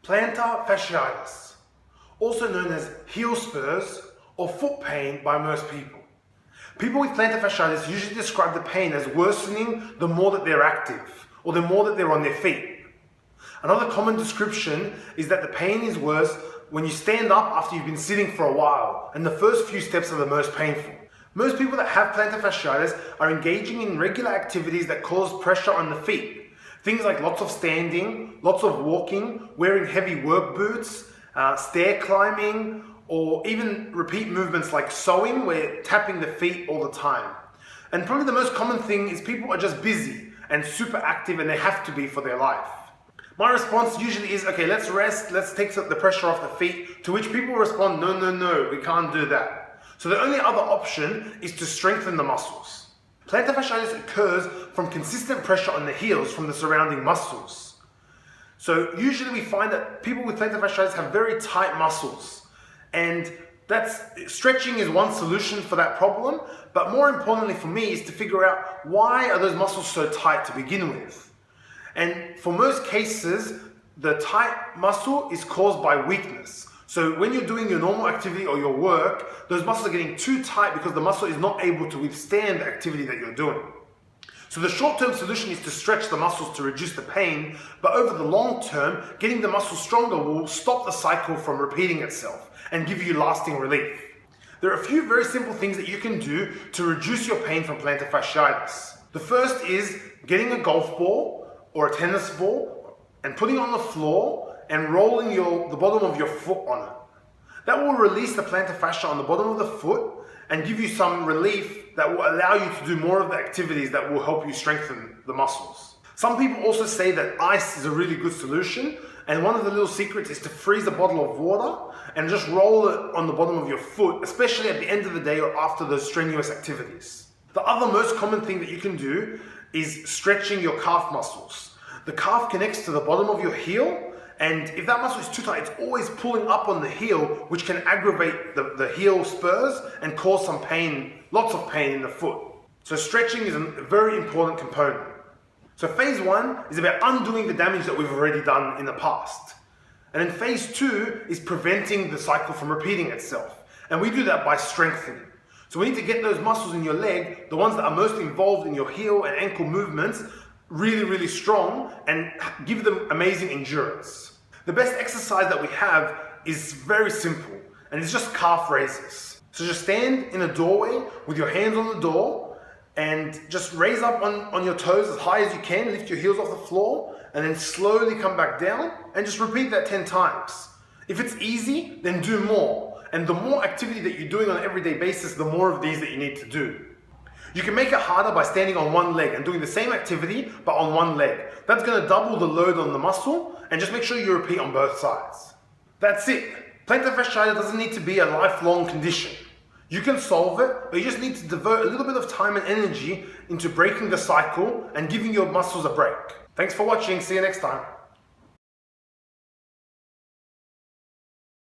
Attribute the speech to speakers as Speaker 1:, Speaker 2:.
Speaker 1: Plantar fasciitis, also known as heel spurs or foot pain by most people. People with plantar fasciitis usually describe the pain as worsening the more that they're active or the more that they're on their feet. Another common description is that the pain is worse when you stand up after you've been sitting for a while, and the first few steps are the most painful. Most people that have plantar fasciitis are engaging in regular activities that cause pressure on the feet. Things like lots of standing, lots of walking, wearing heavy work boots, stair climbing, or even repeat movements like sewing, where tapping the feet all the time. And probably the most common thing is people are just busy and super active, and they have to be for their life. My response usually is, okay, let's rest, let's take the pressure off the feet, to which people respond, no, we can't do that. So the only other option is to strengthen the muscles. Plantar fasciitis occurs from consistent pressure on the heels from the surrounding muscles. So usually we find that people with plantar fasciitis have very tight muscles, and stretching is one solution for that problem, but more importantly for me is to figure out why are those muscles so tight to begin with. And for most cases, the tight muscle is caused by weakness. So when you're doing your normal activity or your work, those muscles are getting too tight because the muscle is not able to withstand the activity that you're doing. So the short-term solution is to stretch the muscles to reduce the pain, but over the long term, getting the muscle stronger will stop the cycle from repeating itself and give you lasting relief. There are a few very simple things that you can do to reduce your pain from plantar fasciitis. The first is getting a golf ball or a tennis ball and putting it on the floor and rolling the bottom of your foot on it. That will release the plantar fascia on the bottom of the foot and give you some relief that will allow you to do more of the activities that will help you strengthen the muscles. Some people also say that ice is a really good solution, and one of the little secrets is to freeze a bottle of water and just roll it on the bottom of your foot, especially at the end of the day or after those strenuous activities. The other most common thing that you can do is stretching your calf muscles. The calf connects to the bottom of your heel, and if that muscle is too tight, it's always pulling up on the heel, which can aggravate the heel spurs and cause some pain, lots of pain in the foot. So stretching is a very important component. So phase 1 is about undoing the damage that we've already done in the past. And then phase 2 is preventing the cycle from repeating itself. And we do that by strengthening. So we need to get those muscles in your leg, the ones that are most involved in your heel and ankle movements, really strong and give them amazing endurance. The best exercise that we have is very simple, and it's just calf raises. So just stand in a doorway with your hands on the door and just raise up on your toes as high as you can, lift your heels off the floor, and then slowly come back down and just repeat that 10 times. If it's easy, then do more. And the more activity that you're doing on an everyday basis, the more of these that you need to do. You can make it harder by standing on one leg and doing the same activity, but on one leg. That's going to double the load on the muscle, and just make sure you repeat on both sides. That's it. Plantar fasciitis doesn't need to be a lifelong condition. You can solve it, but you just need to devote a little bit of time and energy into breaking the cycle and giving your muscles a break. Thanks for watching. See you next time.